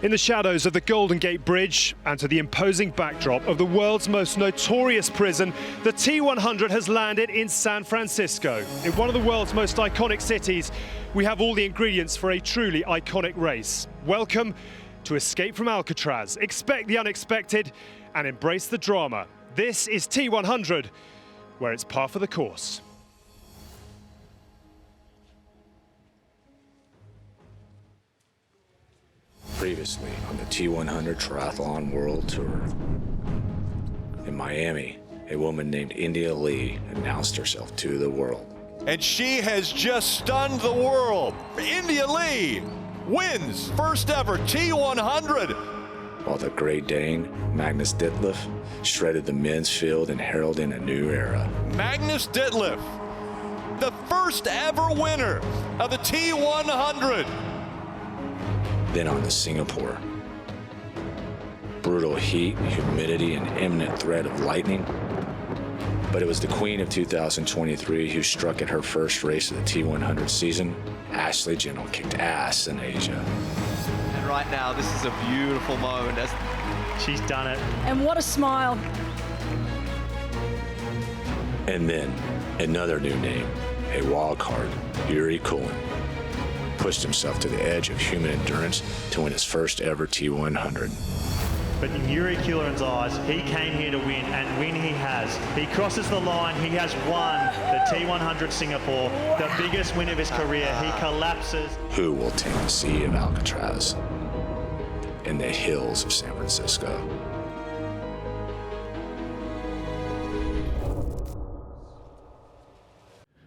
In the shadows of the Golden Gate Bridge and to the imposing backdrop of the world's most notorious prison, the T100 has landed in San Francisco. In one of the world's most iconic cities, we have all the ingredients for a truly iconic race. Welcome to Escape From Alcatraz. Expect the unexpected and embrace the drama. This is T100, where it's par for the course. Previously on the T100 Triathlon World Tour. In Miami, a woman named India Lee announced herself to the world. And she has just stunned the world. India Lee wins first ever T100. While the Great Dane, Magnus Ditlev, shredded the men's field and heralded a new era. Magnus Ditlev, the first ever winner of the T100. Then on to Singapore. Brutal heat, humidity, and imminent threat of lightning. But it was the queen of 2023 who struck at her first race of the T100 season. Ashley Gentle kicked ass in Asia. And right now, this is a beautiful moment. She's done it. And what a smile. And then another new name, a wild card, Yuri Kulin, pushed himself to the edge of human endurance to win his first ever T100. But in Yuri Kulin's eyes, he came here to win, and win he has. He crosses the line, he has won the T100 Singapore, the biggest win of his career. He collapses. Who will tame the sea of Alcatraz in the hills of San Francisco?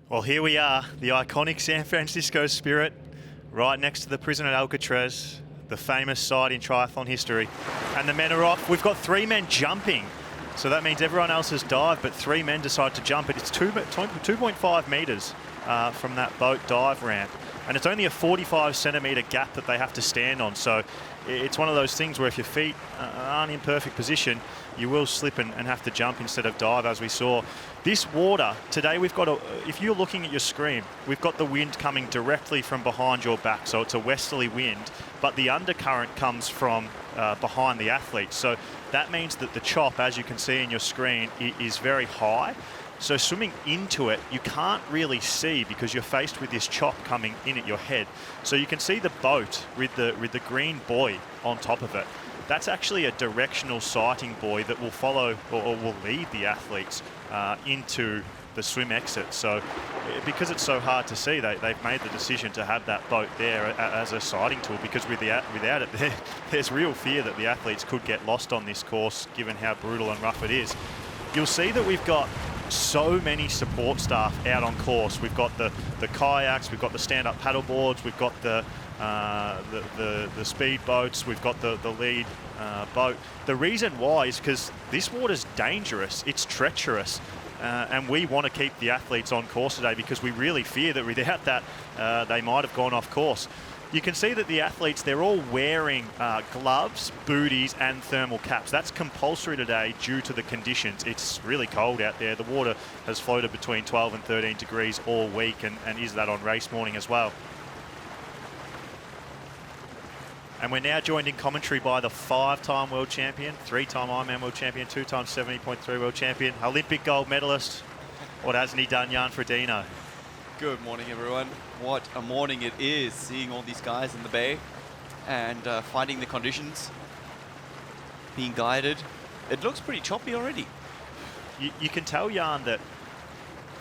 Well, here we are, the iconic San Francisco Spirit, right next to the prison at Alcatraz, the famous site in triathlon history. And the men are off. We've got 3 men jumping. So that means everyone else has dived, but 3 men decide to jump it. It's 2.5 meters from that boat dive ramp. And it's only a 45 centimeter gap that they have to stand on. So it's one of those things where if your feet aren't in perfect position, you will slip and have to jump instead of dive, as we saw. This water, today we've got, if you're looking at your screen, we've got the wind coming directly from behind your back. So it's a westerly wind, but the undercurrent comes from behind the athletes. So that means that the chop, as you can see in your screen, is very high. So swimming into it, you can't really see because you're faced with this chop coming in at your head. So you can see the boat with the green buoy on top of it. That's actually a directional sighting buoy that will follow or will lead the athletes into the swim exit. So because it's so hard to see, they've made the decision to have that boat there as a sighting tool, because without it, there's real fear that the athletes could get lost on this course given how brutal and rough it is. You'll see that we've got so many support staff out on course. We've got the kayaks, we've got the stand-up paddle boards, we've got the speed boats, we've got the lead boat. The reason why is because this water's dangerous, it's treacherous, and we want to keep the athletes on course today because we really fear that without that they might have gone off course. You can see that the athletes, they're all wearing gloves, booties and thermal caps. That's compulsory today due to the conditions. It's really cold out there. The water has floated between 12 and 13 degrees all week and is that on race morning as well. And we're now joined in commentary by the 5-time world champion, 3-time Ironman world champion, 2-time 70.3 world champion, Olympic gold medalist. What hasn't he done, Jan Frodeno? Good morning, everyone. What a morning it is, seeing all these guys in the bay and finding the conditions, being guided. It looks pretty choppy already. You can tell, Jan, that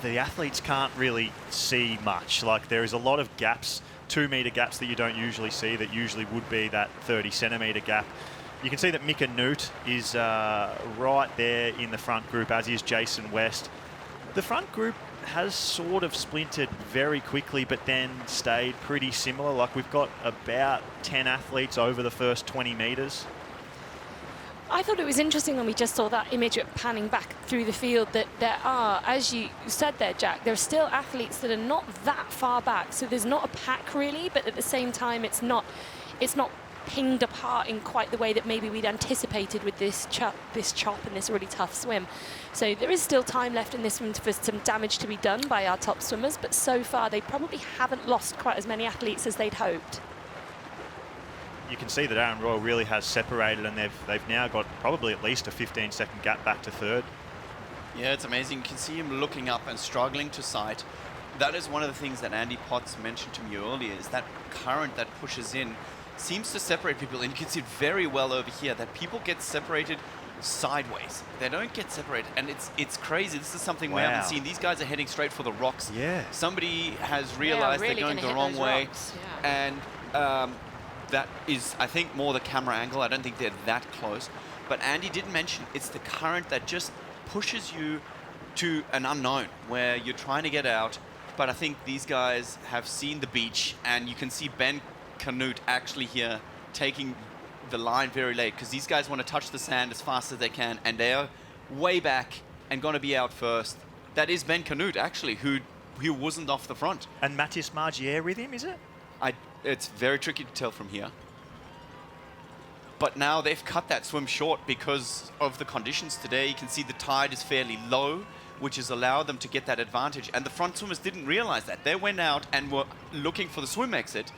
the athletes can't really see much. Like, there is a lot of gaps, 2-meter gaps that you don't usually see, that usually would be that 30 centimeter gap. You can see that Mika Newt is right there in the front group, as is Jason West. The front group has sort of splintered very quickly, but then stayed pretty similar. Like, we've got about 10 athletes over the first 20 meters. I thought it was interesting when we just saw that image of panning back through the field that there are, as you said there, Jack, there are still athletes that are not that far back. So there's not a pack really, but at the same time, it's not pinged apart in quite the way that maybe we'd anticipated with this chop and this really tough swim. So there is still time left in this one for some damage to be done by our top swimmers, but so far they probably haven't lost quite as many athletes as they'd hoped. you can see that Aaron Royal really has separated, and they've now got probably at least a 15-second gap back to third. Yeah, it's amazing. You can see him looking up and struggling to sight. That is one of the things that Andy Potts mentioned to me earlier, is that current that pushes in seems to separate people. And you can see it very well over here, that people get separated sideways. They don't get separated. And it's crazy. This is something we haven't seen. These guys are heading straight for the rocks. Yeah. Somebody has realized really they're going the wrong way. And that is, I think, more the camera angle. I don't think they're that close. But Andy did mention it's the current that just pushes you to an unknown where you're trying to get out. But I think these guys have seen the beach, and you can see Ben Canute actually here taking the line very late, because these guys want to touch the sand as fast as they can, and they are way back and going to be out first. That is Ben Canute, actually, who wasn't off the front. And Matthias Margier with him, is it? It's very tricky to tell from here. But now they've cut that swim short because of the conditions today. You can see the tide is fairly low, which has allowed them to get that advantage. And the front swimmers didn't realize that. They went out and were looking for the swim exit,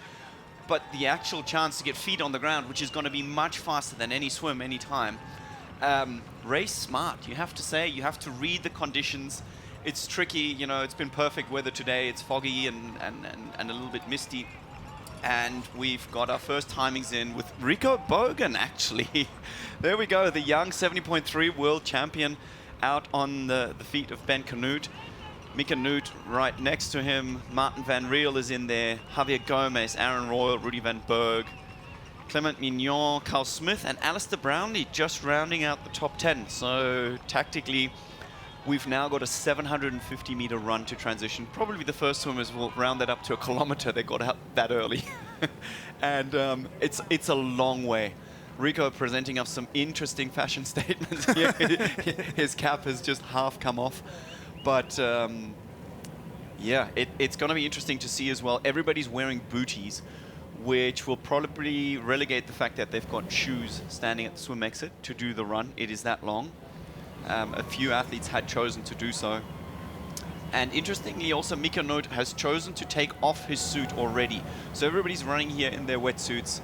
but the actual chance to get feet on the ground, which is going to be much faster than any swim, any time. Race smart, you have to say. You have to read the conditions. It's tricky, you know, it's been perfect weather today. It's foggy and a little bit misty. And we've got our first timings in with Rico Bogan, actually. There we go, the young 70.3 world champion out on the feet of Ben Canute. Mika Newt right next to him. Martin Van Riel is in there. Javier Gomez, Aaron Royal, Rudy Van Berg, Clement Mignon, Carl Smith, and Alistair Brownlee just rounding out the top 10. So tactically, we've now got a 750-meter run to transition. Probably the first swimmers will round that up to a kilometer. They got out that early. And it's a long way. Rico presenting us some interesting fashion statements here. His cap has just half come off. But yeah, it's going to be interesting to see as well. Everybody's wearing booties, which will probably relegate the fact that they've got shoes standing at the swim exit to do the run. It is that long. A few athletes had chosen to do so. And interestingly, also, Mika Note has chosen to take off his suit already. So everybody's running here in their wetsuits.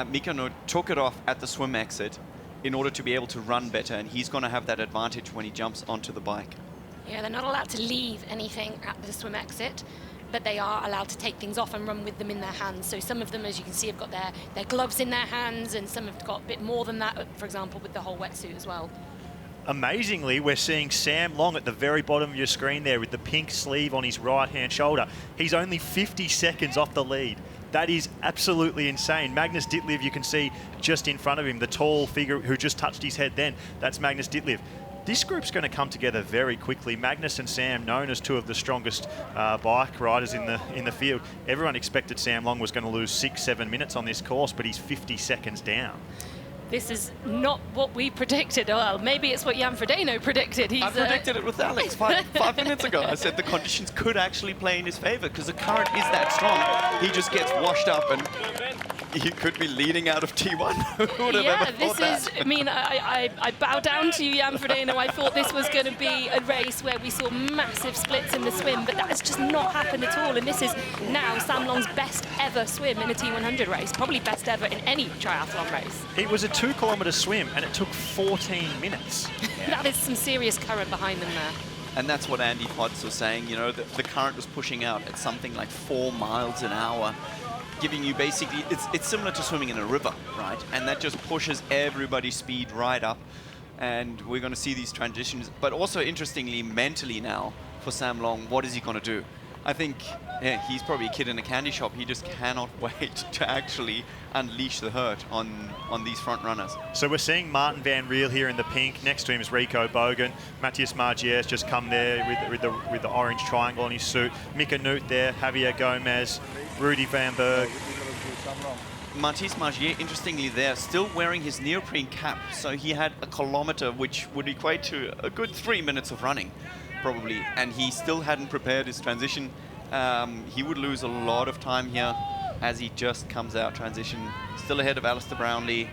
Mika Note took it off at the swim exit in order to be able to run better, and he's going to have that advantage when he jumps onto the bike. Yeah, they're not allowed to leave anything at the swim exit, but they are allowed to take things off and run with them in their hands. So some of them, as you can see, have got their gloves in their hands, and some have got a bit more than that, for example, with the whole wetsuit as well. Amazingly, we're seeing Sam Long at the very bottom of your screen there with the pink sleeve on his right-hand shoulder. He's only 50 seconds off the lead. That is absolutely insane. Magnus Ditlev, you can see just in front of him, the tall figure who just touched his head then. That's Magnus Ditlev. This group's going to come together very quickly. Magnus and Sam, known as two of the strongest bike riders in the field. Everyone expected Sam Long was going to lose 6-7 minutes on this course, but he's 50 seconds down. This is not what we predicted. Well, maybe it's what Jan Frodeno predicted. I predicted it with Alex 5 minutes ago. I said the conditions could actually play in his favor because the current is that strong. He just gets washed up and he could be leading out of T1. Who would have ever thought that? I mean, I bow down to you, Jan Frodeno. I thought this was going to be a race where we saw massive splits in the swim, but that has just not happened at all. And this is now Sam Long's best ever swim in a T100 race, probably best ever in any triathlon race. It was a 2-kilometre swim and it took 14 minutes. That is some serious current behind them there. And that's what Andy Potts was saying, you know, the current was pushing out at something like 4 miles an hour, giving you basically, it's similar to swimming in a river, right? And that just pushes everybody's speed right up. And we're going to see these transitions. But also, interestingly, mentally now, for Sam Long, what is he going to do? I think he's probably a kid in a candy shop. He just cannot wait to actually unleash the hurt on these front runners. So we're seeing Martin Van Riel here in the pink. Next to him is Rico Bogan. Matthias Margier has just come there with the orange triangle on his suit. Mika Newt there, Javier Gomez, Rudy Van Berg. Matthias Margier, interestingly there, still wearing his neoprene cap. So he had a kilometer, which would equate to a good 3 minutes of running, probably. And he still hadn't prepared his transition. He would lose a lot of time here as he just comes out transition. Still ahead of Alistair Brownlee,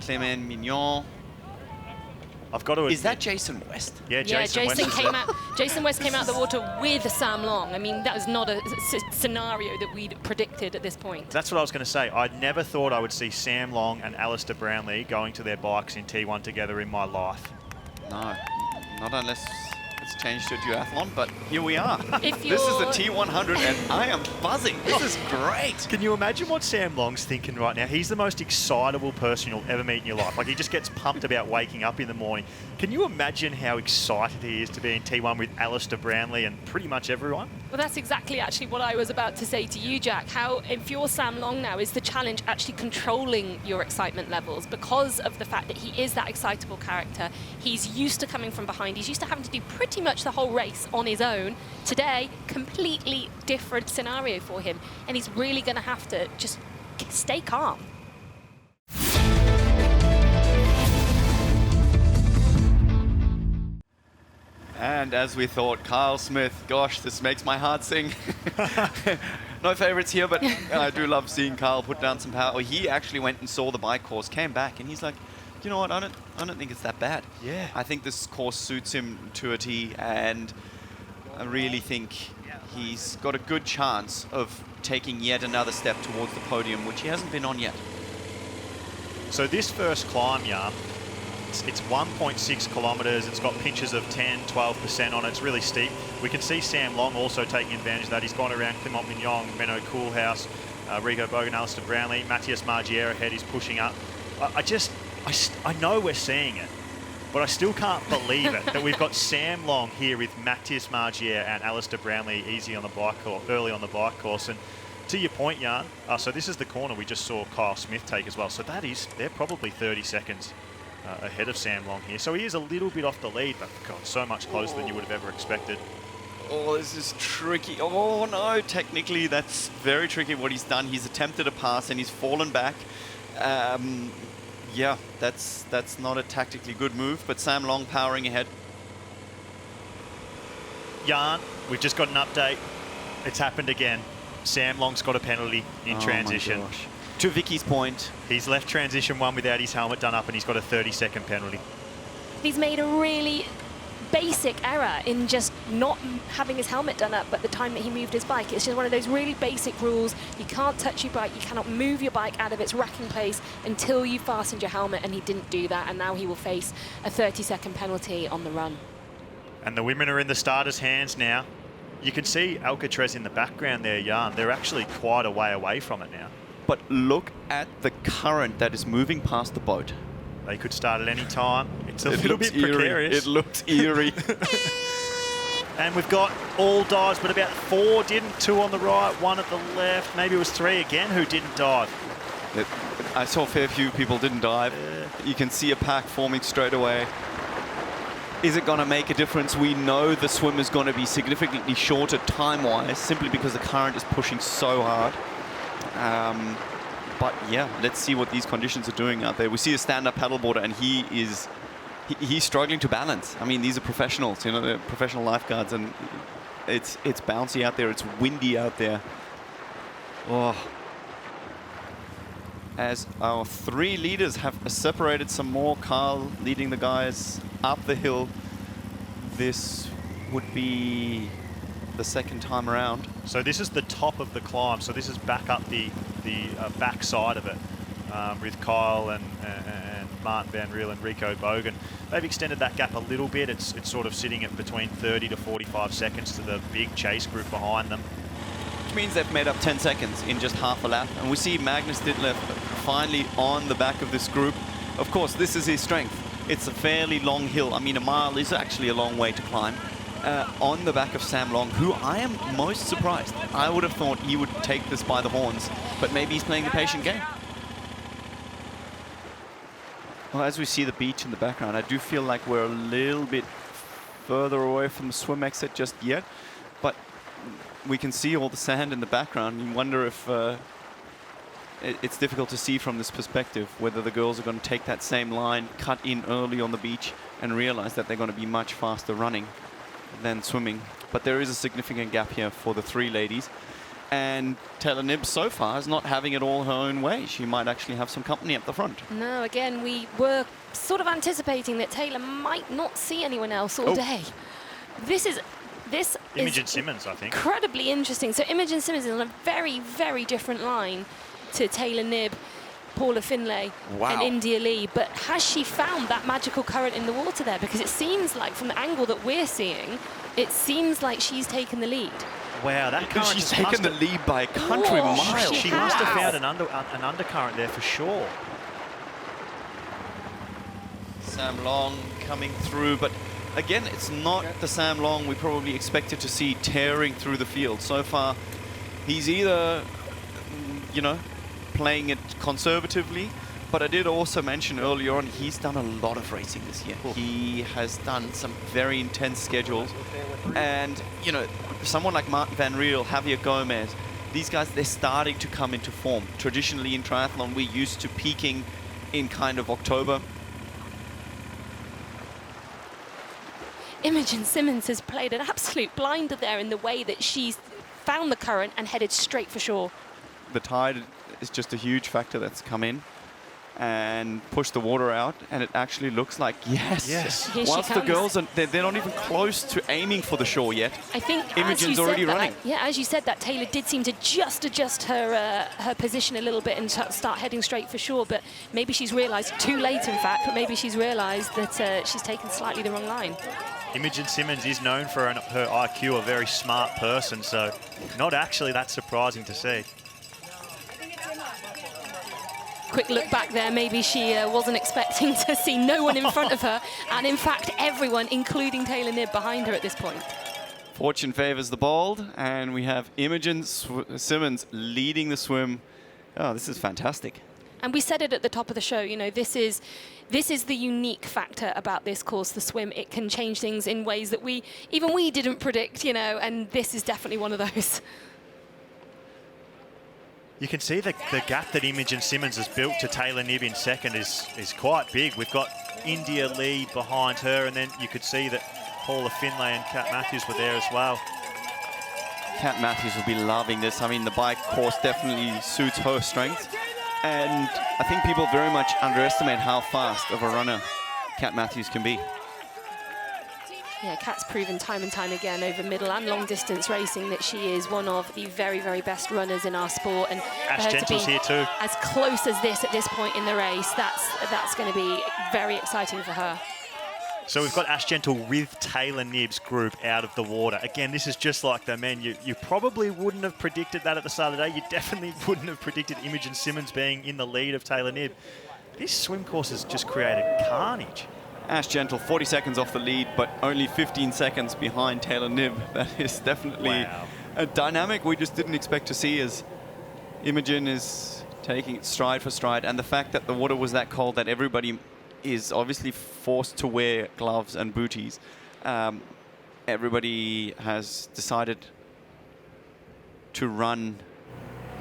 Clement Mignon. I've got to admit. Is that Jason West? Yeah, Yeah, Jason West. Jason West came out the water with Sam Long. I mean, that was not a scenario that we'd predicted at this point. That's what I was going to say. I never thought I would see Sam Long and Alistair Brownlee going to their bikes in T1 together in my life. No, not unless it's changed to a duathlon, but here we are. If This is the you're- T100 and I am buzzing. This is great. Can you imagine what Sam Long's thinking right now? He's the most excitable person you'll ever meet in your life. Like, he just gets pumped about waking up in the morning. Can you imagine how excited he is to be in T1 with Alistair Brownlee and pretty much everyone? Well, that's exactly actually what I was about to say to you, Jack. How, if you're Sam Long now, is the challenge actually controlling your excitement levels because of the fact that he is that excitable character. He's used to coming from behind. He's used to having to do pretty much the whole race on his own. Today, completely different scenario for him. And he's really going to have to just stay calm. And as we thought, Kyle Smith, gosh, this makes my heart sing. No favorites here, but I do love seeing Kyle put down some power. He actually went and saw the bike course, came back, and he's like, you know what, I don't think it's that bad. Yeah. I think this course suits him to a T, and I really think he's got a good chance of taking yet another step towards the podium, which he hasn't been on yet. So this first climb, yeah, it's 1.6 kilometres. It's got pinches of 10, 12% on it. It's really steep. We can see Sam Long also taking advantage of that. He's gone around Clement Mignon, Menno Koolhaas, Rico Bogan, Alistair Brownlee, Matthias Margier ahead. He's pushing up. I know we're seeing it, but I still can't believe it that we've got Sam Long here with Matthias Margier and Alistair Brownlee easy on the bike course, early on the bike course. And to your point, Jan, so this is the corner we just saw Kyle Smith take as well. So they're probably 30 seconds ahead of Sam Long here. So he is a little bit off the lead, but God, so much closer than you would have ever expected. Oh, this is tricky. Oh no, technically that's very tricky what he's done. He's attempted a pass and he's fallen back. Yeah, that's not a tactically good move, but Sam Long powering ahead. Jan, we've just got an update. It's happened again. Sam Long's got a penalty in transition. My gosh. To Vicky's point, He's left transition one without his helmet done up, and he's got a 30-second penalty. He's made a really basic error in just not having his helmet done up at the time that he moved his bike. It's just one of those really basic rules. You can't touch your bike, you cannot move your bike out of its racking place until you fastened your helmet, and he didn't do that, and now he will face a 30-second penalty on the run. And the women are in the starters' hands now. You can see Alcatraz in the background there, Jan. They're actually quite a way away from it now. but look at the current that is moving past the boat. They could start at any time. It's a It little looks bit precarious. It looks eerie. And we've got all dives, but about 4 didn't. 2 on the right, 1 at the left. Maybe it was 3 again who didn't dive. I saw a fair few people didn't dive. You can see a pack forming straight away. Is it going to make a difference? We know the swim is going to be significantly shorter time-wise, simply because the current is pushing so hard. But yeah, let's see what these conditions are doing out there. We see a stand-up paddleboarder, and he's struggling to balance. I mean, these are professionals, you know, they're professional lifeguards, and it's bouncy out there, it's windy out there. Oh. As our 3 leaders have separated some more, Kyle leading the guys up the hill. This would be the second time around. So this is the top of the climb. So this is back up the back side of it with Kyle and Martin Van Riel and Rico Bogan. They've extended that gap a little bit. It's sort of sitting at between 30 to 45 seconds to the big chase group behind them. Which means they've made up 10 seconds in just half a lap. And we see Magnus Ditlev finally on the back of this group. Of course, this is his strength. It's a fairly long hill. I mean, a mile is actually a long way to climb. On the back of Sam Long, who I am most surprised. I would have thought he would take this by the horns, but maybe he's playing the patient game. Well, as we see the beach in the background, I do feel like we're a little bit further away from the swim exit just yet, but we can see all the sand in the background. You wonder if it's difficult to see from this perspective whether the girls are going to take that same line, cut in early on the beach, and realize that they're going to be much faster running than swimming. But there is a significant gap here for the 3 ladies. And Taylor Knibb so far is not having it all her own way. She might actually have some company up the front. No, again, we were sort of anticipating that Taylor might not see anyone else all day. This is Imogen Simmons, I think. Incredibly interesting. So Imogen Simmons is on a very, very different line to Taylor Knibb, Paula Finlay, and India Lee. But has she found that magical current in the water there? Because it seems like, from the angle that we're seeing, it seems like she's taken the lead. Wow, that current She's taken the lead by a country mile. She must have found an undercurrent there for sure. Sam Long coming through, but again, it's not the Sam Long we probably expected to see tearing through the field. So far, he's either, you know, playing it conservatively, but I did also mention earlier on, he's done a lot of racing this year. He has done some very intense schedules. And, you know, someone like Martin Van Riel, Javier Gomez, these guys, they're starting to come into form. Traditionally in triathlon, we're used to peaking in kind of October. Imogen Simmons has played an absolute blinder there in the way that she's found the current and headed straight for shore. The tide is just a huge factor that's come in and pushed the water out, and it actually looks like, yes. Here Whilst the girls, they're not even close to aiming for the shore yet. I think Imogen's already running. As you said that, Taylor did seem to just adjust her position a little bit and start heading straight for shore, but maybe she's realised, too late in fact, but maybe she's realised that she's taken slightly the wrong line. Imogen Simmons is known for her IQ, a very smart person, so not actually that surprising to see. Quick look back there, maybe she wasn't expecting to see no one in front of her, and in fact everyone, including Taylor Knibb, behind her at this point. Fortune favours the bold, and we have Imogen Simmons leading the swim. Oh, this is fantastic. And we said it at the top of the show, you know, this is the unique factor about this course, the swim. It can change things in ways that even we didn't predict, you know, and this is definitely one of those. You can see the gap that Imogen Simmons has built to Taylor Knibb in second is quite big. We've got India Lee behind her, and then you could see that Paula Finlay and Kat Matthews were there as well. Kat Matthews will be loving this. I mean, the bike course definitely suits her strengths. And I think people very much underestimate how fast of a runner Kat Matthews can be. Yeah, Kat's proven time and time again over middle and long distance racing that she is one of the very, very best runners in our sport. And Ash Gentle's here too. As close as this at this point in the race, that's going to be very exciting for her. So we've got Ash Gentle with Taylor Knibb's group out of the water. Again, this is just like the men. You probably wouldn't have predicted that at the start of the day. You definitely wouldn't have predicted Imogen Simmons being in the lead of Taylor Knibb. This swim course has just created carnage. Ash Gentle, 40 seconds off the lead, but only 15 seconds behind Taylor Knibb. That is definitely a dynamic we just didn't expect to see, as Imogen is taking it stride for stride. And the fact that the water was that cold that everybody is obviously forced to wear gloves and booties. Everybody has decided to run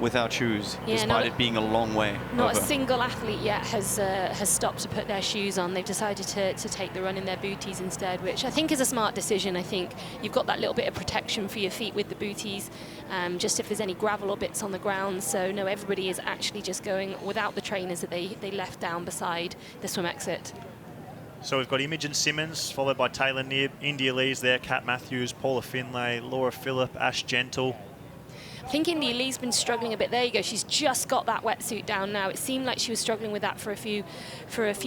without shoes, despite it being a long way. Not a single athlete yet has stopped to put their shoes on. They've decided to take the run in their booties instead, which I think is a smart decision. I think you've got that little bit of protection for your feet with the booties, just if there's any gravel or bits on the ground. So no, everybody is actually just going without the trainers that they left down beside the swim exit. So we've got Imogen Simmons, followed by Taylor Knibb, India Lee's there, Kat Matthews, Paula Finlay, Laura Phillip, Ash Gentle. I think India Lee's been struggling a bit. There you go. She's just got that wetsuit down now. It seemed like she was struggling with that for a few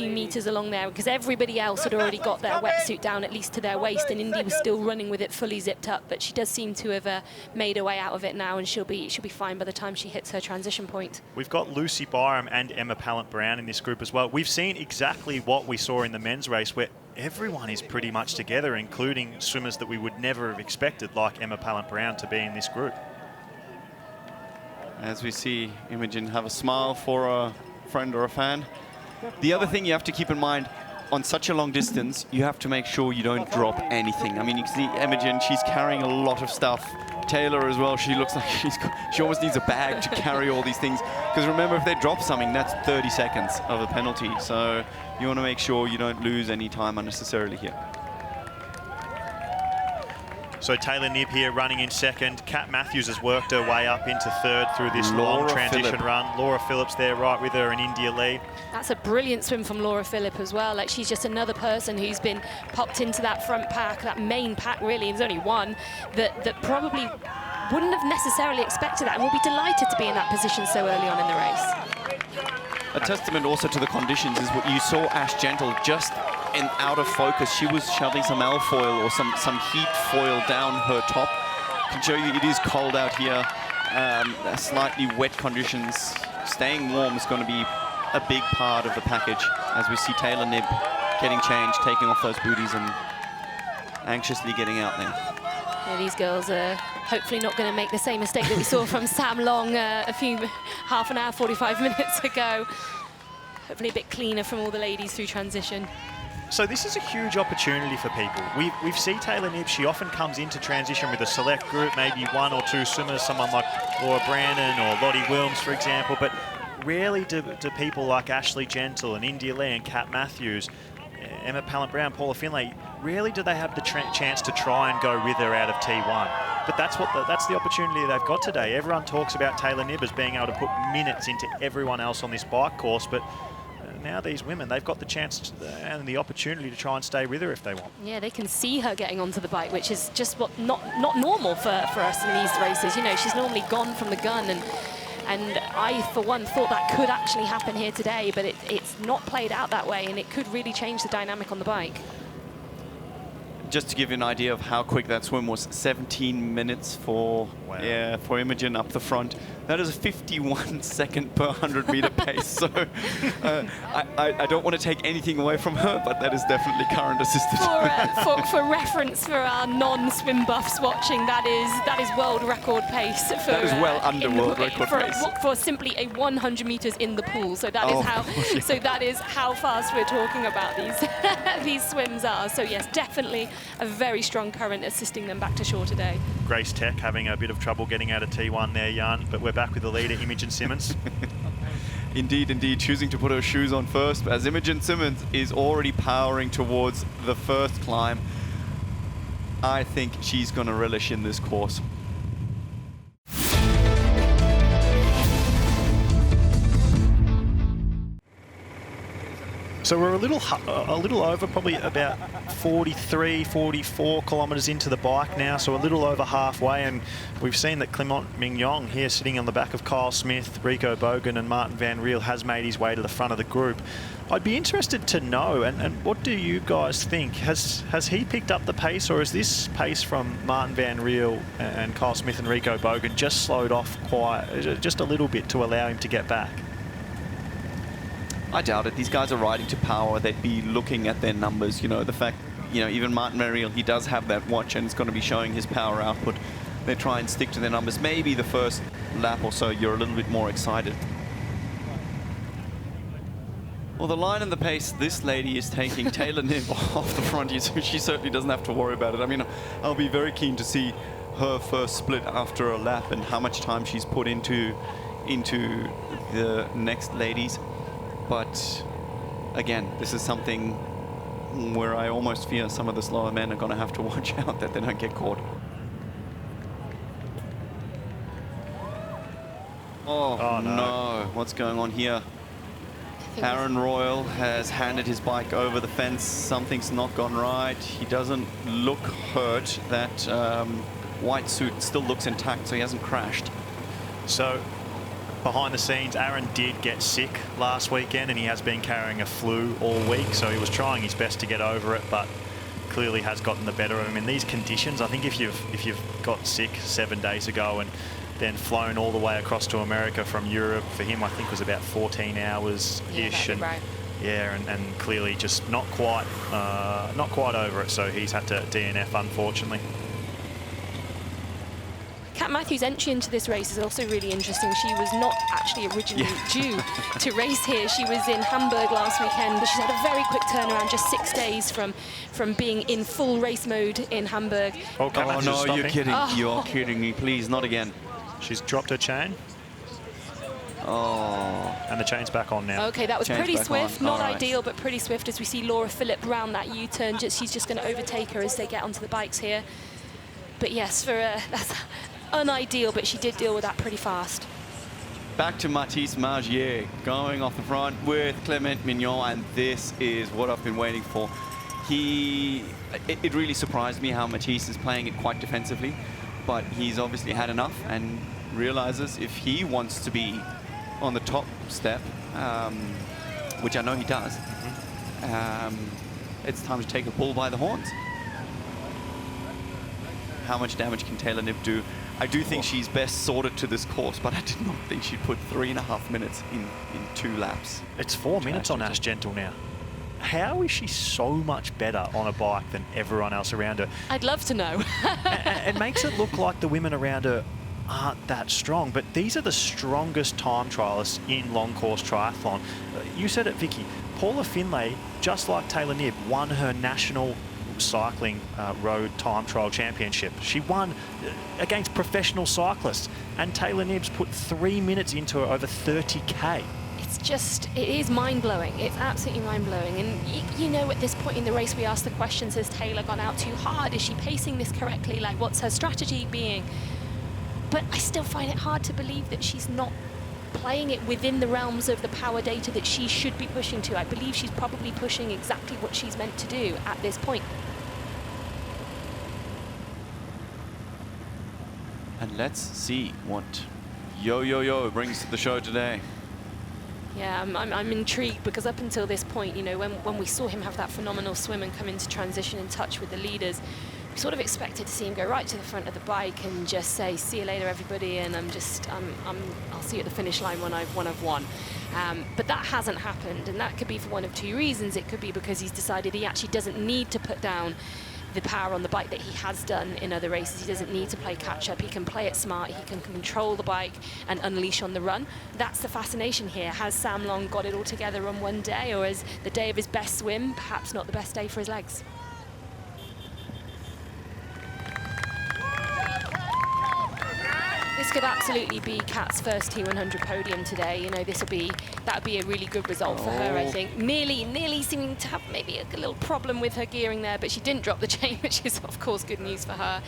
meters along there, because everybody else had already got their wetsuit down at least to their waist, and India was still running with it fully zipped up. But she does seem to have made her way out of it now, and she'll be fine by the time she hits her transition point. We've got Lucy Byram and Emma Pallant-Brown in this group as well. We've seen exactly what we saw in the men's race, where everyone is pretty much together, including swimmers that we would never have expected, like Emma Pallant-Brown, to be in this group. As we see Imogen have a smile for a friend or a fan. The other thing you have to keep in mind, on such a long distance, you have to make sure you don't drop anything. I mean, you can see Imogen, she's carrying a lot of stuff. Taylor as well, she looks like she almost needs a bag to carry all these things. Because remember, if they drop something, that's 30 seconds of a penalty. So you want to make sure you don't lose any time unnecessarily here. So Taylor Knibb here running in second. Kat Matthews has worked her way up into third through this long transition run. Laura Phillips there right with her, and India Lee. That's a brilliant swim from Laura Phillip as well. Like, she's just another person who's been popped into that front pack, that main pack really. There's only one that probably wouldn't have necessarily expected that and will be delighted to be in that position so early on in the race. A testament also to the conditions is what you saw Ash Gentle just out of focus. She was shoving some alfoil or some heat foil down her top. Can show you it is cold out here. Slightly wet conditions. Staying warm is going to be a big part of the package as we see Taylor Knibb getting changed, taking off those booties and anxiously getting out there. Yeah, these girls are hopefully not going to make the same mistake that we saw from Sam Long half an hour, 45 minutes ago. Hopefully a bit cleaner from all the ladies through transition. So this is a huge opportunity for people. We've seen Taylor Knibb, she often comes into transition with a select group, maybe 1 or 2 swimmers, someone like Laura Brandon or Lottie Wilms, for example, but rarely do people like Ashley Gentle and India Lee and Kat Matthews, Emma Pallant-Brown, Paula Finlay, rarely do they have the chance to try and go with her out of T1. But that's the opportunity they've got today. Everyone talks about Taylor Knibb as being able to put minutes into everyone else on this bike course, but now these women, they've got the chance and the opportunity to try and stay with her if they want. Yeah, they can see her getting onto the bike, which is just what not normal for us in these races. You know, she's normally gone from the gun, and I, for one, thought that could actually happen here today, but it's not played out that way, and it could really change the dynamic on the bike. Just to give you an idea of how quick that swim was, 17 minutes for Imogen up the front. That is a 51 second per 100 meter pace. So I don't want to take anything away from her, but that is definitely current assisted. For reference, for our non-swim buffs watching, that is world record pace. That is well under world record pace. For simply a 100 meters in the pool. So that is how fast we're talking about these swims are. So yes, definitely a very strong current assisting them back to shore today. Grace Tech having a bit of trouble getting out of T1 there, Jan, but we're back with the leader, Imogen Simmons. Indeed, choosing to put her shoes on first, as Imogen Simmons is already powering towards the first climb. I think she's going to relish in this course. So we're a little over, probably about 43, 44 kilometres into the bike now, so a little over halfway, and we've seen that Clement Mignon here sitting on the back of Kyle Smith, Rico Bogan and Martin Van Riel has made his way to the front of the group. I'd be interested to know, and what do you guys think? Has he picked up the pace, or is this pace from Martin Van Riel and Kyle Smith and Rico Bogan just slowed off just a little bit to allow him to get back? I doubt it. These guys are riding to power. They'd be looking at their numbers. You know, the fact, even Martin Van Riel, he does have that watch and it's going to be showing his power output. They try and stick to their numbers. Maybe the first lap or so, you're a little bit more excited. Well, the line and the pace, this lady is taking Taylor Knibb off the front. She certainly doesn't have to worry about it. I mean, I'll be very keen to see her first split after a lap and how much time she's put into the next ladies. But again, this is something where I almost fear some of the slower men are going to have to watch out that they don't get caught. Oh no, what's going on here? Aaron Royal has handed his bike over the fence. Something's not gone right. He doesn't look hurt. That white suit still looks intact, so he hasn't crashed. So behind the scenes, Aaron did get sick last weekend and he has been carrying a flu all week, so he was trying his best to get over it, but clearly has gotten the better of him in these conditions. I think if you've got sick 7 days ago and then flown all the way across to America from Europe, for him I think was about 14 hours-ish, and right. And clearly just not quite over it, so he's had to DNF, unfortunately. Kat Matthews' entry into this race is also really interesting. She was not actually originally due to race here. She was in Hamburg last weekend, but she's had a very quick turnaround, just 6 days from being in full race mode in Hamburg. Oh no, you're kidding. You're kidding me. Please, not again. She's dropped her chain. Oh. And the chain's back on now. Okay, that was pretty swift. Not right. ideal, but pretty swift as we see Laura Phillip round that U-turn. She's just going to overtake her as they get onto the bikes here. But yes, that's unideal, but she did deal with that pretty fast. Back to Mathilde Magier, going off the front with Clément Mignon, and this is what I've been waiting for. It really surprised me how Mathilde is playing it quite defensively, but he's obviously had enough and realizes if he wants to be on the top step, which I know he does, it's time to take a bull by the horns. How much damage can Taylor Knibb do? I do think she's best sorted to this course, but I did not think she'd put 3.5 minutes in 2 laps. It's 4 minutes on Ash Gentle now. How is she so much better on a bike than everyone else around her? I'd love to know. It makes it look like the women around her aren't that strong, but these are the strongest time trialists in long course triathlon. You said it, Vicky. Paula Finlay, just like Taylor Knibb, won her national cycling road time trial championship. She won against professional cyclists, and Taylor Knibb's put 3 minutes into her over 30k. It is mind-blowing. It's absolutely mind-blowing. And you know, at this point in the race, we ask the questions, has Taylor gone out too hard? Is she pacing this correctly? Like, what's her strategy being? But I still find it hard to believe that she's not playing it within the realms of the power data that she should be pushing to. I believe she's probably pushing exactly what she's meant to do at this point. And let's see what Yo brings to the show today. Yeah, I'm intrigued because up until this point, you know, when we saw him have that phenomenal swim and come into transition in touch with the leaders, we sort of expected to see him go right to the front of the bike and just say, see you later, everybody, and I'll see you at the finish line when I've won. But that hasn't happened, and that could be for one of 2 reasons. It could be because he's decided he actually doesn't need to put down the power on the bike that he has done in other races. He doesn't need to play catch-up. He can play it smart. He can control the bike and unleash on the run. That's the fascination here. Has Sam Long got it all together on one day, or is the day of his best swim perhaps not the best day for his legs? This could absolutely be Kat's first T100 podium today. You know, that would be a really good result for her, I think. Nearly seeming to have maybe a little problem with her gearing there, but she didn't drop the chain, which is of course good news for her.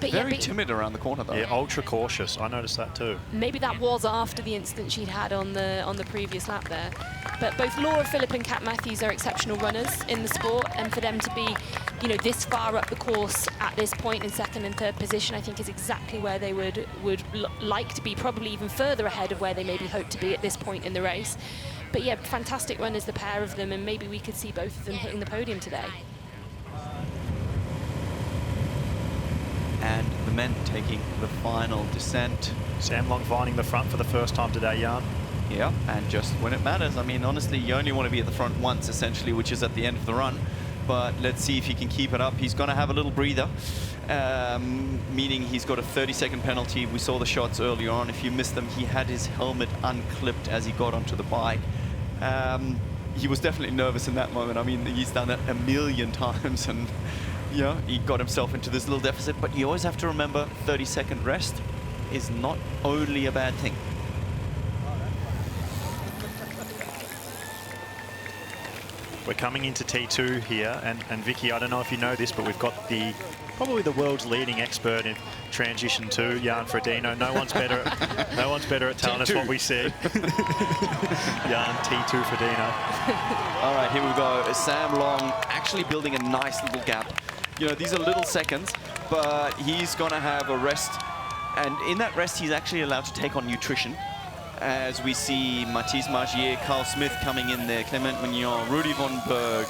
But Very timid around the corner, though. Yeah, ultra cautious. I noticed that too. Maybe that was after the incident she'd had on the previous lap there. But both Laura Philipp and Kat Matthews are exceptional runners in the sport, and for them to be, you know, this far up the course at this point in 2nd and 3rd position, I think is exactly where they would like to be, probably even further ahead of where they maybe hope to be at this point in the race. But yeah, fantastic runners, the pair of them, and maybe we could see both of them hitting the podium today. And the men taking the final descent. Sam Long finding the front for the first time today, Jan. Yeah, and just when it matters. I mean, honestly, you only want to be at the front once, essentially, which is at the end of the run. But let's see if he can keep it up. He's going to have a little breather, meaning he's got a 30-second penalty. We saw the shots earlier on. If you missed them, he had his helmet unclipped as he got onto the bike. He was definitely nervous in that moment. I mean, he's done that a million times, and yeah, he got himself into this little deficit. But you always have to remember, 30-second rest is not only a bad thing. We're coming into T2 here, and Vicky, I don't know if you know this, but we've got probably the world's leading expert in transition 2, Jan Frodeno. No one's better at telling us what we see. Jan T2 Frodeno. All right, here we go. Sam Long actually building a nice little gap. You know, these are little seconds, but he's gonna have a rest, and in that rest, he's actually allowed to take on nutrition. As we see Mathilde Magier, Carl Smith coming in there, Clément Mignon, Rudy von Berg,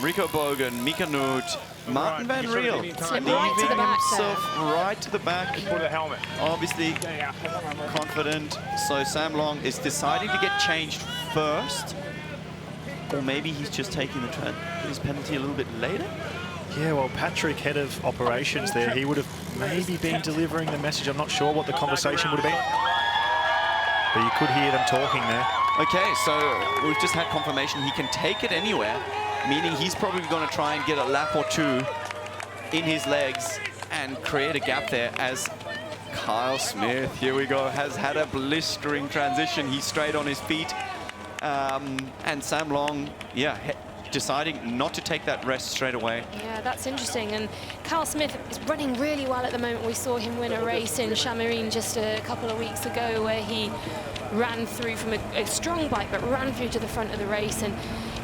Rico Bogan, Mika Noot, Martin Van Riel, leaving himself right to the back. For the helmet. Obviously confident. So Sam Long is deciding to get changed first, or maybe he's just taking his penalty a little bit later. Yeah, well, Patrick, head of operations there, he would have maybe been delivering the message. I'm not sure what the conversation would have been. But you could hear them talking there. Okay, so we've just had confirmation he can take it anywhere, meaning he's probably going to try and get a lap or 2 in his legs and create a gap there, as Kyle Smith, here we go, has had a blistering transition. He's straight on his feet. And Sam Long, yeah, deciding not to take that rest straight away. Yeah, that's interesting. And Carl Smith is running really well at the moment. We saw him win a race in Chamarine just a couple of weeks ago where he ran through from a strong bike, but ran through to the front of the race. And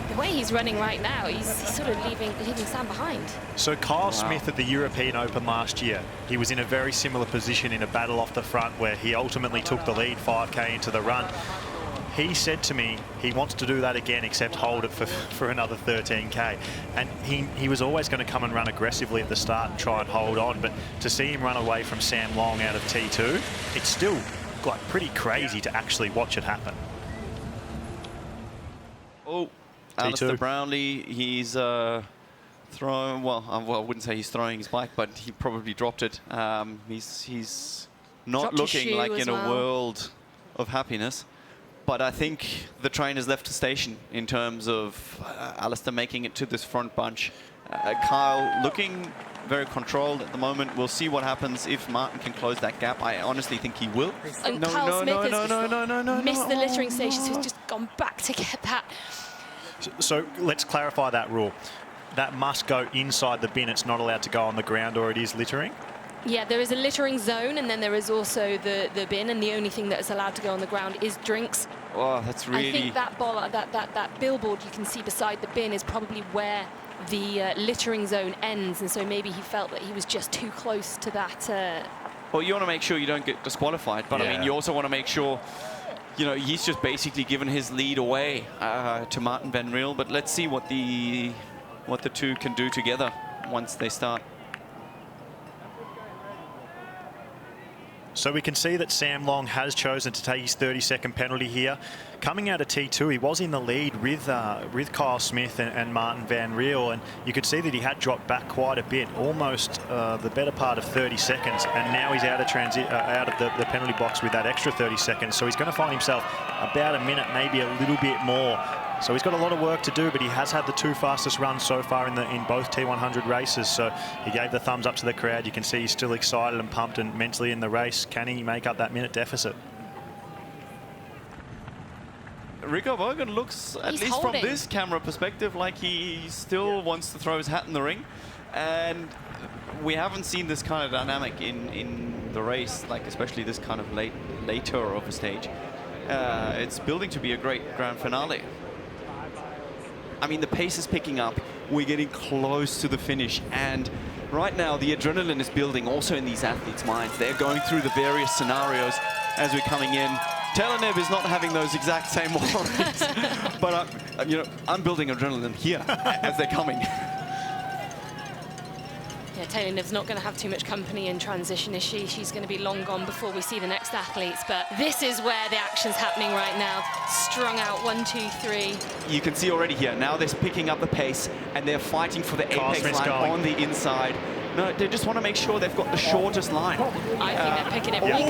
the way he's running right now, he's sort of leaving Sam behind. So Kyle Smith at the European Open last year, he was in a very similar position in a battle off the front where he ultimately took the lead 5K into the run. He said to me he wants to do that again, except hold it for another 13K. And he was always going to come and run aggressively at the start and try and hold on. But to see him run away from Sam Long out of T2, it's still like pretty crazy to actually watch it happen. Oh, Alistair Brownlee, he's throwing, well, I wouldn't say he's throwing his bike, but he probably dropped it. He's not Dropped looking like in a world of happiness. But I think the train has left the station in terms of Alistair making it to this front bunch. Kyle looking very controlled at the moment. We'll see what happens if Martin can close that gap. I honestly think he will. And Kyle Smith has missed the littering station, so he's just gone back to get that. So let's clarify that rule. That must go inside the bin. It's not allowed to go on the ground, or it is littering. Yeah, there is a littering zone, and then there is also the bin, and the only thing that is allowed to go on the ground is drinks. Oh, that's really... I think that billboard you can see beside the bin is probably where the littering zone ends, and so maybe he felt that he was just too close to that. Well, you want to make sure you don't get disqualified, but I mean, you also want to make sure, you know, he's just basically given his lead away to Martin Van Riel, but let's see what the two can do together once they start. So we can see that Sam Long has chosen to take his 30-second penalty here. Coming out of T2, he was in the lead with Kyle Smith and Martin Van Riel, and you could see that he had dropped back quite a bit, almost the better part of 30 seconds, and now he's out of the penalty box with that extra 30 seconds. So he's going to find himself about a minute, maybe a little bit more. So he's got a lot of work to do, but he has had the two fastest runs so far in both T100 races. So he gave the thumbs up to the crowd. You can see he's still excited and pumped and mentally in the race. Can he make up that minute deficit? Rico Bogan looks, at least from this camera perspective, like he still wants to throw his hat in the ring. And we haven't seen this kind of dynamic in the race, like especially this kind of later of a stage. It's building to be a great grand finale. I mean, the pace is picking up. We're getting close to the finish. And right now, the adrenaline is building also in these athletes' minds. They're going through the various scenarios as we're coming in. Taylor Knibb is not having those exact same worries. But, you know, I'm building adrenaline here as they're coming. Yeah, Taylor Knibb's not going to have too much company in transition, is she? She's going to be long gone before we see the next athletes. But this is where the action's happening right now. Strung out, 1, 2, 3. You can see already here, now they're picking up the pace and they're fighting for the apex line on the inside. No, they just want to make sure they've got the shortest line. I think they're picking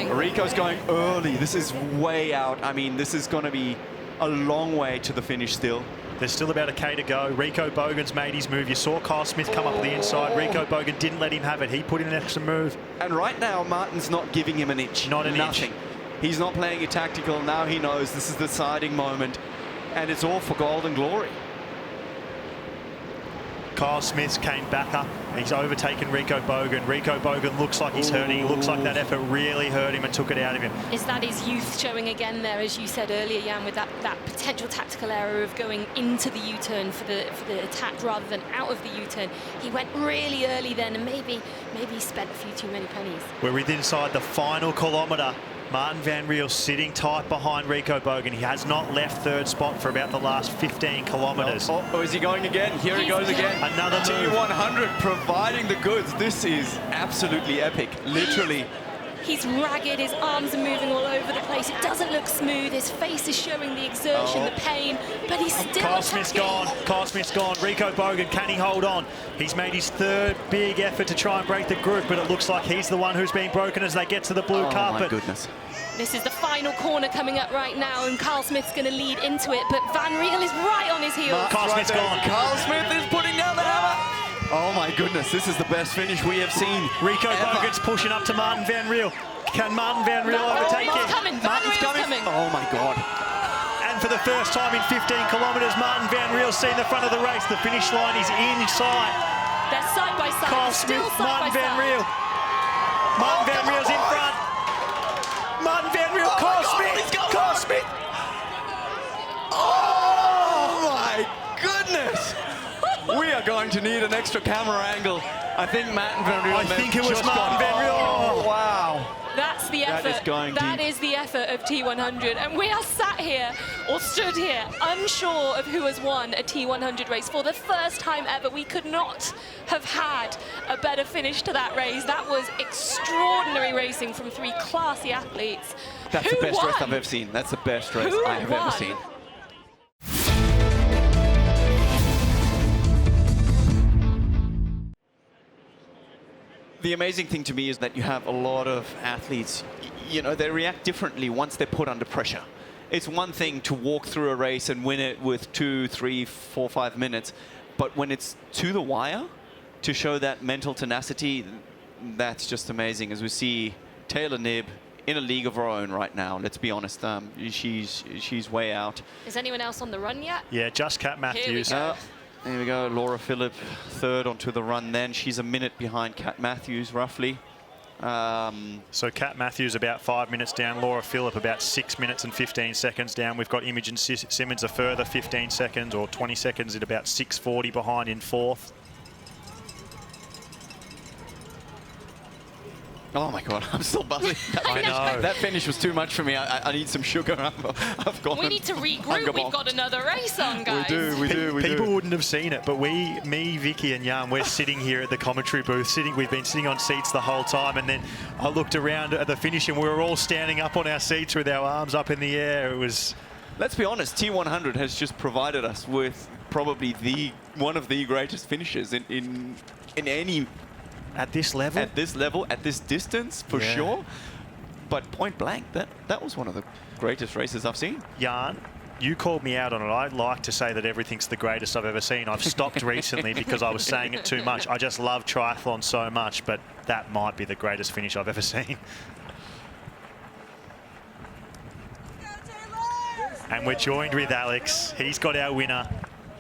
it. Rico's going early. This is way out. I mean, this is going to be a long way to the finish still. There's still about a K to go. Rico Bogan's made his move. You saw Kyle Smith come up the inside. Rico Bogan didn't let him have it. He put in an extra move. And right now, Martin's not giving him an inch. Not an Nothing. inch. He's not playing it tactical. Now he knows this is the deciding moment. And it's all for gold and glory. Kyle Smith came back up. He's overtaken Rico Bogan. Rico Bogan looks like he's hurting. He looks like that effort really hurt him and took it out of him. Is that his youth showing again there, as you said earlier, Jan, with that potential tactical error of going into the U-turn for the attack rather than out of the U-turn? He went really early then, and maybe he spent a few too many pennies. We're within inside the final kilometre. Martin Van Riel sitting tight behind Rico Bogan. He has not left third spot for about the last 15 kilometres. Oh, is he going again? Here he goes again. Another move. T100 providing the goods. This is absolutely epic, literally. He's ragged, his arms are moving all over the place. It doesn't look smooth. His face is showing the exertion, the pain, but he's still Kyle Smith's gone. Kyle Smith's gone. Rico Bogan, can he hold on? He's made his third big effort to try and break the group, but it looks like he's the one who's being broken as they get to the blue carpet. Oh, my goodness. This is the final corner coming up right now, and Kyle Smith's going to lead into it, but Van Riel is right on his heels. Kyle Smith's gone. Kyle Smith is putting down the hammer. Oh, my goodness. This is the best finish we have seen. Rico Bogan's pushing up to Martin Van Riel. Can Martin Van Riel overtake him? Martin's coming. Oh, my God. And run for the first time in 15 kilometres. Martin Van Riel's seen the front of the race. The finish line is in sight. They're side by side. Kyle Still Smith, side Martin by Van side. Riel. Martin Van Riel's in front. Martin Van Riel, Kyle Smith. Kyle Smith. Oh my goodness! We are going to need an extra camera angle. I think Martin Van Riel. I think it was Martin Van Riel. Oh, wow. That's the effort. That is the effort of T100. And we are sat here, or stood here, unsure of who has won a T100 race. For the first time ever, we could not have had a better finish to that race. That was extraordinary racing from three classy athletes. That's the best race I've ever seen. That's the best race I have ever seen. The amazing thing to me is that you have a lot of athletes, you know, they react differently once they're put under pressure. It's one thing to walk through a race and win it with 2, 3, 4, 5 minutes, but when it's to the wire, to show that mental tenacity, that's just amazing. As we see Taylor Knibb in a league of her own right now, let's be honest, she's way out. Is anyone else on the run yet? Yeah, just Kat Matthews. Here we go. There we go, Laura Phillip, third onto the run then. She's a minute behind Kat Matthews, roughly. So Kat Matthews about 5 minutes down, Laura Phillip about 6 minutes and 15 seconds down. We've got Imogen Simmons a further 15 seconds or 20 seconds at about 6:40 behind in fourth. Oh my God, I'm still buzzing. I know. That finish was too much for me. I need some sugar. I've gone. We need to regroup. We've got another race on, guys. We do. People wouldn't have seen it, but me, Vicky and Jan, we're sitting here at the commentary booth. We've been sitting on seats the whole time, and then I looked around at the finish and we were all standing up on our seats with our arms up in the air. It was... Let's be honest, T100 has just provided us with probably one of the greatest finishes in any... At this level? At this level, at this distance, for sure. But point blank, that was one of the greatest races I've seen. Jan, you called me out on it. I like to say that everything's the greatest I've ever seen. I've stopped recently because I was saying it too much. I just love triathlon so much, but that might be the greatest finish I've ever seen. And we're joined with Alex. He's got our winner,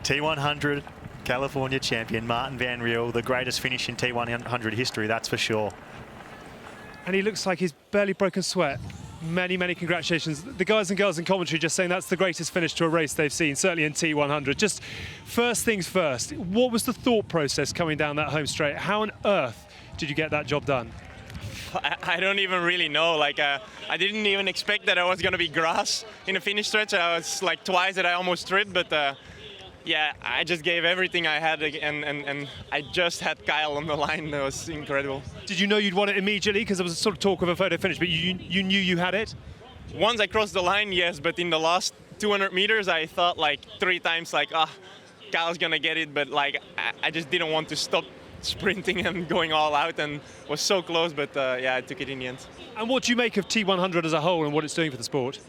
T100 California champion, Martin Van Riel, the greatest finish in T100 history, that's for sure. And he looks like he's barely broken sweat. Many, many congratulations. The guys and girls in commentary just saying that's the greatest finish to a race they've seen, certainly in T100. Just first things first, what was the thought process coming down that home straight? How on earth did you get that job done? I don't even really know. Like, I didn't even expect that I was going to be grass in the finish stretch. I was like twice that I almost tripped, but yeah, I just gave everything I had, and I just had Kyle on the line. That was incredible. Did you know you'd won it immediately? Because there was a sort of talk of a photo finish, but you knew you had it? Once I crossed the line, yes, but in the last 200 meters, I thought like 3 times, like, Kyle's gonna get it, but like, I just didn't want to stop sprinting and going all out, and was so close, but yeah, I took it in the end. And what do you make of T100 as a whole and what it's doing for the sport?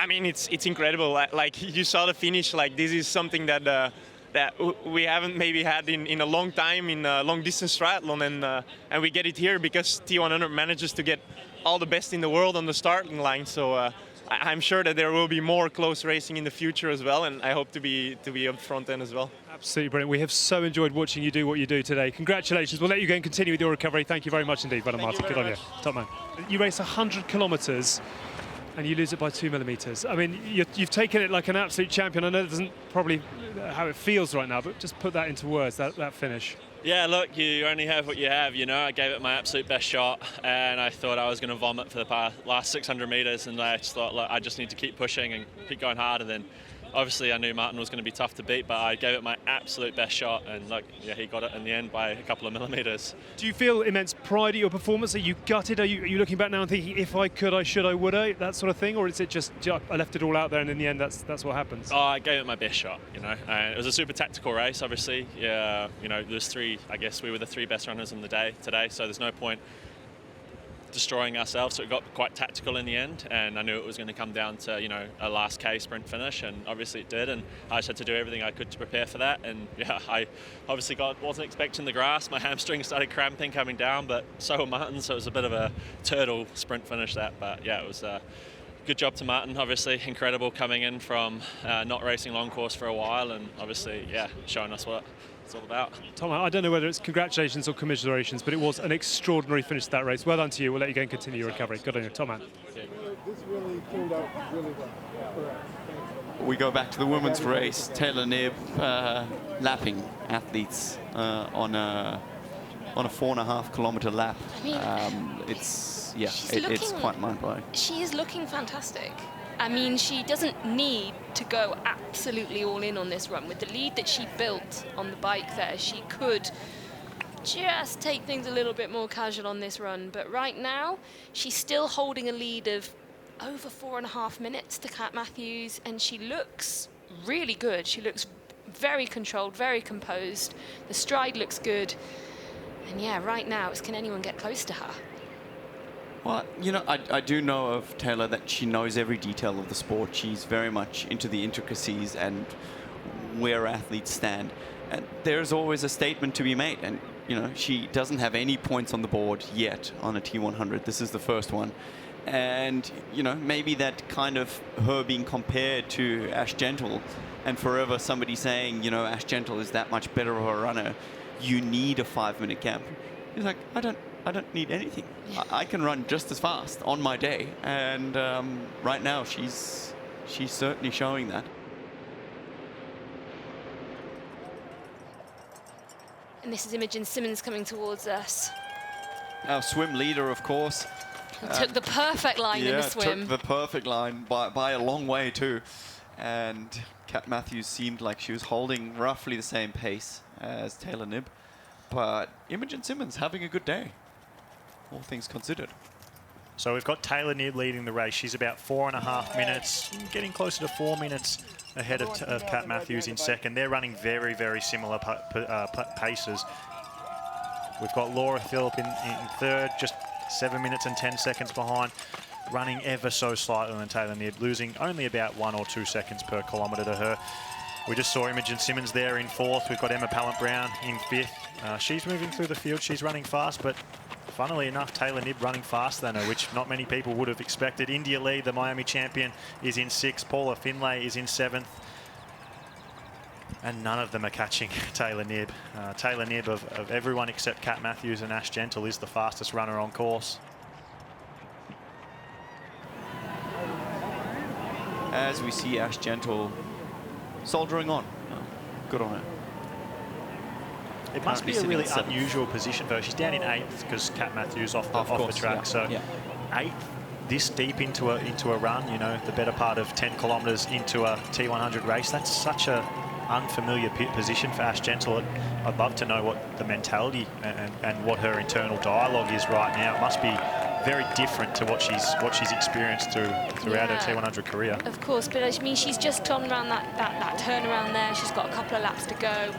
I mean, it's incredible. Like you saw the finish. Like, this is something that we haven't maybe had in a long time in long distance triathlon, and we get it here because T100 manages to get all the best in the world on the starting line. So I'm sure that there will be more close racing in the future as well, and I hope to be up front end as well. Absolutely brilliant. We have so enjoyed watching you do what you do today. Congratulations. We'll let you go and continue with your recovery. Thank you very much indeed, brother Martin. Good on you. Top man. You race 100 kilometres and you lose it by 2 millimetres. I mean, you've taken it like an absolute champion. I know it doesn't probably how it feels right now, but just put that into words, that finish. Yeah, look, you only have what you have, you know. I gave it my absolute best shot, and I thought I was going to vomit for the last 600 metres, and I just thought, like, I just need to keep pushing and keep going hard. And then obviously I knew Martin was going to be tough to beat, but I gave it my absolute best shot, and look, yeah, he got it in the end by a couple of millimetres. Do you feel immense pride at your performance? Are you gutted? Are you looking back now and thinking, if I could, I should, I would, that sort of thing? Or is it just, I left it all out there and in the end that's what happens? Oh, I gave it my best shot, you know. It was a super tactical race, obviously. Yeah, you know, there's 3, I guess we were the 3 best runners in the day today, so there's no point destroying ourselves, so it got quite tactical in the end, and I knew it was going to come down to, you know, a last K sprint finish, and obviously it did, and I just had to do everything I could to prepare for that. And yeah, I obviously wasn't expecting the grass. My hamstring started cramping coming down, but so were Martin, so it was a bit of a turtle sprint finish that, but yeah, it was good job to Martin, obviously. Incredible coming in from not racing long course for a while, and obviously, yeah, showing us what it's all about. Tom, I don't know whether it's congratulations or commiserations, but it was an extraordinary finish to that race. Well done to you. We'll let you go and continue your recovery. Good on you, Tom. This really turned out really well. We go back to the women's race. Taylor Knibb lapping athletes on a 4.5 kilometer lap. I mean, it's quite mind-blowing. She is looking fantastic. I mean, she doesn't need to go absolutely all in on this run. With the lead that she built on the bike there, she could just take things a little bit more casual on this run. But right now, she's still holding a lead of over 4.5 minutes to Kat Matthews, and she looks really good. She looks very controlled, very composed. The stride looks good. And yeah, right now, it's can anyone get close to her? Well, you know, I do know of Taylor that she knows every detail of the sport. She's very much into the intricacies and where athletes stand. And there's always a statement to be made. And, you know, she doesn't have any points on the board yet on a T100. This is the first one. And, you know, maybe that kind of her being compared to Ash Gentle and forever somebody saying, you know, Ash Gentle is that much better of a runner. You need a 5-minute gap. He's like, I don't need anything. I can run just as fast on my day. And right now, she's certainly showing that. And this is Imogen Simmons coming towards us. Our swim leader, of course. Took the perfect line in the swim. Took the perfect line by a long way too. And Kat Matthews seemed like she was holding roughly the same pace as Taylor Knibb. But Imogen Simmons having a good day, all things considered. So we've got Taylor Knibb leading the race. She's about 4.5 minutes, getting closer to 4 minutes ahead of Kat Matthews in second. They're running very, very similar paces. We've got Laura Phillip in third, just 7 minutes and 10 seconds behind, running ever so slightly than Taylor Knibb, losing only about 1 or 2 seconds per kilometre to her. We just saw Imogen Simmons there in fourth. We've got Emma Pallant-Brown in fifth. She's moving through the field. She's running fast, but funnily enough, Taylor Knibb running faster than her, which not many people would have expected. India Lee, the Miami champion, is in sixth. Paula Finlay is in seventh. And none of them are catching Taylor Knibb. Taylor Knibb, of everyone except Kat Matthews and Ash Gentle, is the fastest runner on course. As we see Ash Gentle soldiering on. Good on her. It must be a really unusual position for her. She's down in eighth because Kat Matthews off the track. Yeah. Eighth, this deep into a run, you know, the better part of 10 kilometres into a T100 race. That's such a unfamiliar position for Ash Gentle. I'd love to know what the mentality and what her internal dialogue is right now. It must be very different to what she's experienced throughout her T100 career. Of course, but I mean, she's just gone around that turnaround there. She's got a couple of laps to go.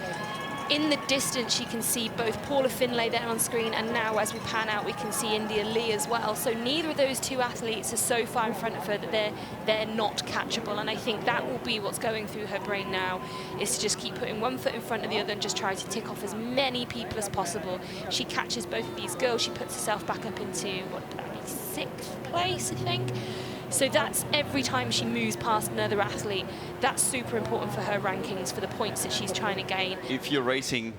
In the distance, you can see both Paula Finlay there on screen, and now as we pan out, we can see India Lee as well. So neither of those two athletes are so far in front of her that they're not catchable. And I think that will be what's going through her brain now, is to just keep putting one foot in front of the other and just try to tick off as many people as possible. She catches both of these girls. She puts herself back up into, what would that be, 6th place, I think. So that's every time she moves past another athlete, that's super important for her rankings, for the points that she's trying to gain. If you're racing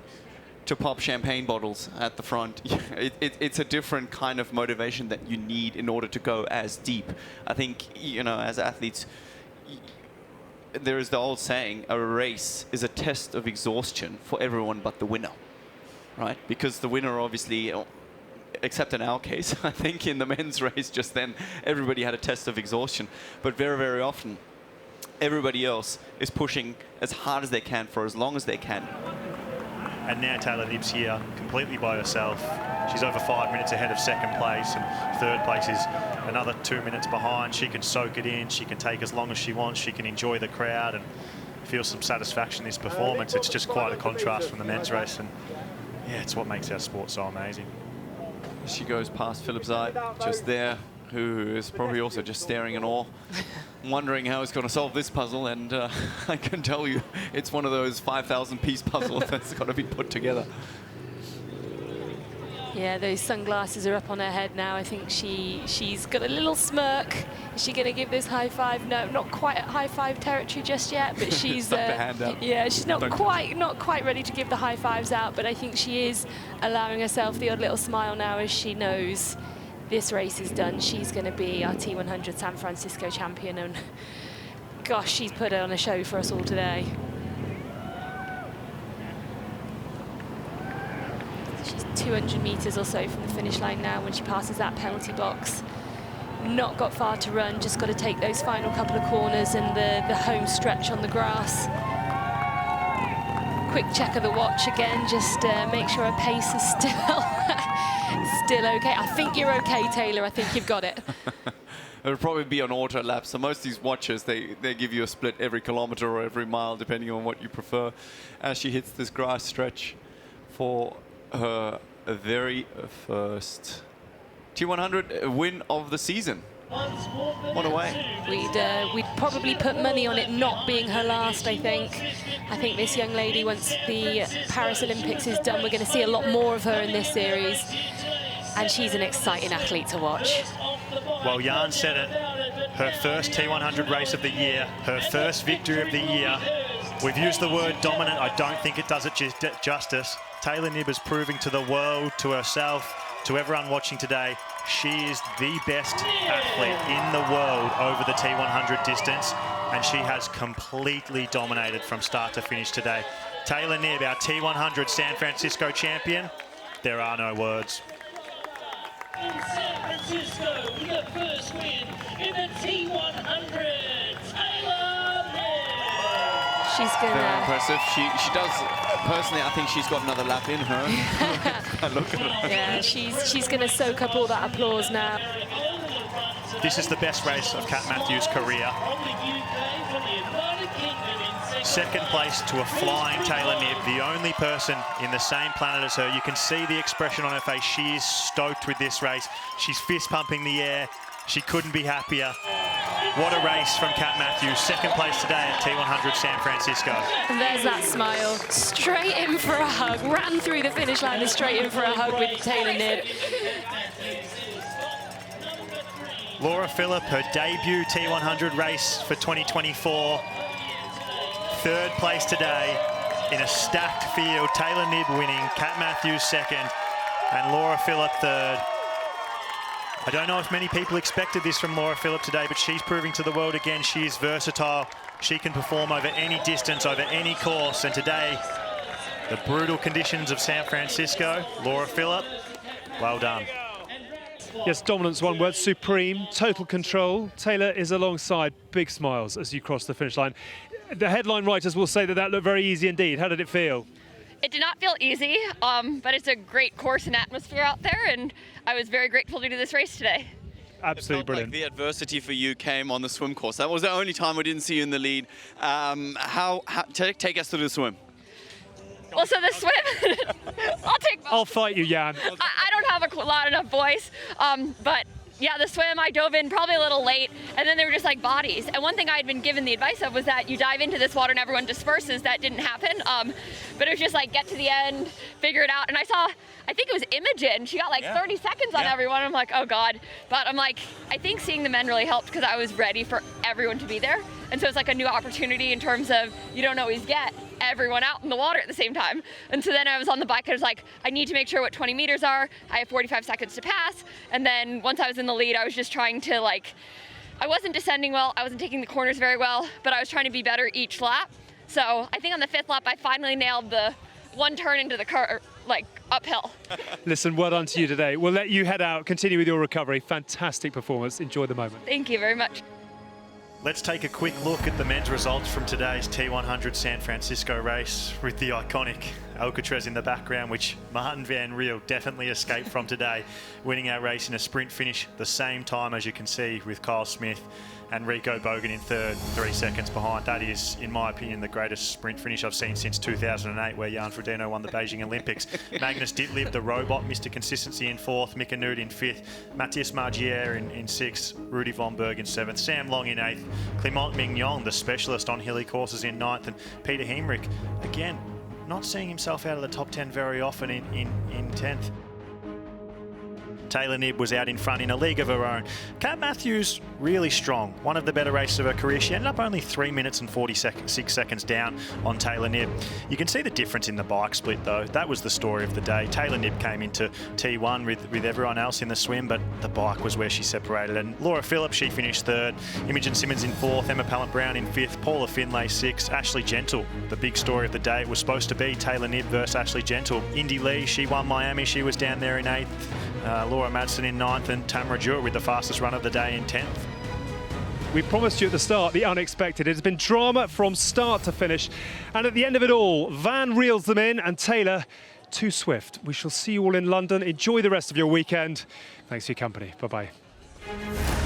to pop champagne bottles at the front, it's a different kind of motivation that you need in order to go as deep. I think, you know, as athletes, there is the old saying, a race is a test of exhaustion for everyone but the winner, right? Because the winner obviously, except in our case, I think in the men's race just then, everybody had a test of exhaustion. But very, very often, everybody else is pushing as hard as they can for as long as they can. And now Taylor Knibb's here completely by herself. She's over 5 minutes ahead of second place, and third place is another 2 minutes behind. She can soak it in. She can take as long as she wants. She can enjoy the crowd and feel some satisfaction in this performance. It's just quite a contrast from the men's race, and yeah, it's what makes our sport so amazing. She goes past Phillip Zeit, just there, who is probably also just staring in awe, wondering how he's going to solve this puzzle. And I can tell you, it's one of those 5,000-piece puzzles that's got to be put together. Yeah, those sunglasses are up on her head now. I think she's got a little smirk. Is she going to give this high five? No, not quite at high five territory just yet, but she's yeah, she's not quite ready to give the high fives out, but I think she is allowing herself the odd little smile now as she knows this race is done. She's going to be our T100 San Francisco champion, and gosh, she's put on a show for us all today. She's 200 meters or so from the finish line now when she passes that penalty box. Not got far to run, just got to take those final couple of corners and the home stretch on the grass. Quick check of the watch again, just make sure her pace is still okay. I think you're okay, Taylor. I think you've got it. It'll probably be on auto lap. So most of these watches, they give you a split every kilometer or every mile, depending on what you prefer, as she hits this grass stretch for her very first T100 win of the season. What a way. We'd probably put money on it not being her last, I think. I think this young lady, once the Paris Olympics is done, we're going to see a lot more of her in this series. And she's an exciting athlete to watch. Well, Jan said it. Her first T100 race of the year, her first victory of the year. We've used the word dominant. I don't think it does it justice. Taylor Knibb is proving to the world, to herself, to everyone watching today, she is the best athlete in the world over the T100 distance, and she has completely dominated from start to finish today. Taylor Knibb, our T100 San Francisco champion, there are no words. In San Francisco, the first win in the T100, Taylor Knibb. She's gonna... Very impressive. She does, personally, I think she's got another lap in her. Look at her. Yeah, she's gonna soak up all that applause now. This is the best race of Kat Matthews' career. Second place to a flying Taylor Knibb, the only person in the same planet as her. You can see the expression on her face. She is stoked with this race. She's fist pumping the air. She couldn't be happier. What a race from Kat Matthews. Second place today at T100 San Francisco. And there's that smile. Straight in for a hug. Ran through the finish line and straight in for a hug with Taylor Knibb. Laura Philipp, her debut T100 race for 2024. Third place today in a stacked field. Taylor Knibb winning, Kat Matthews second, and Laura Philipp third. I don't know if many people expected this from Laura Philipp today, but she's proving to the world again she is versatile. She can perform over any distance, over any course, and today, the brutal conditions of San Francisco, Laura Philipp, well done. Yes, dominance, one word, supreme, total control. Taylor is alongside, big smiles as you cross the finish line. The headline writers will say that that looked very easy indeed. How did it feel? It did not feel easy, but it's a great course and atmosphere out there, and I was very grateful to do this race today. Absolutely brilliant. Like the adversity for you came on the swim course. That was the only time we didn't see you in the lead. Take us through the swim. Well, so the swim, I'll fight you, Jan. I don't have a loud enough voice, but yeah, the swim, I dove in probably a little late, and then they were just like bodies. And one thing I had been given the advice of was that you dive into this water and everyone disperses. That didn't happen, but it was just like get to the end, figure it out. And I think it was Imogen, she got like 30 seconds on everyone. I'm like, oh God. But I'm like, I think seeing the men really helped because I was ready for everyone to be there. And so it's like a new opportunity in terms of you don't always get everyone out in the water at the same time. And so then I was on the bike, I was like, I need to make sure what 20 meters are. I have 45 seconds to pass. And then once I was in the lead, I was just trying to I wasn't descending well, I wasn't taking the corners very well, but I was trying to be better each lap. So I think on the 5th lap, I finally nailed the one turn into the curve, uphill. Listen, well done to you today. We'll let you head out, continue with your recovery. Fantastic performance. Enjoy the moment. Thank you very much. Let's take a quick look at the men's results from today's T100 San Francisco race with the iconic Alcatraz in the background, which Martin Van Riel definitely escaped from today, winning our race in a sprint finish the same time as you can see with Kyle Smith and Rico Bogan in third, 3 seconds behind. That is, in my opinion, the greatest sprint finish I've seen since 2008, where Jan Frodeno won the Beijing Olympics. Magnus Ditlev, the robot, Mr. Consistency in 4th, Mika Nood in 5th, Matthias Margier in 6th, Rudy von Berg in 7th, Sam Long in 8th, Clement Mignon, the specialist on hilly courses, in 9th, and Peter Hemrich, again, not seeing himself out of the top 10 very often in 10th. Taylor Knibb was out in front in a league of her own. Kat Matthews, really strong. One of the better races of her career. She ended up only 3 minutes and 46 seconds down on Taylor Knibb. You can see the difference in the bike split, though. That was the story of the day. Taylor Knibb came into T1 with everyone else in the swim, but the bike was where she separated. And Laura Phillips, she finished third. Imogen Simmons in fourth. Emma Pallant-Brown in fifth. Paula Finlay sixth. Ashley Gentle, the big story of the day. It was supposed to be Taylor Knibb versus Ashley Gentle. Indy Lee, she won Miami. She was down there in eighth. Laura Madsen in ninth, and Tamara Jewett with the fastest run of the day in 10th. We promised you at the start the unexpected. It has been drama from start to finish. And at the end of it all, Van reels them in and Taylor too swift. We shall see you all in London. Enjoy the rest of your weekend. Thanks for your company. Bye-bye.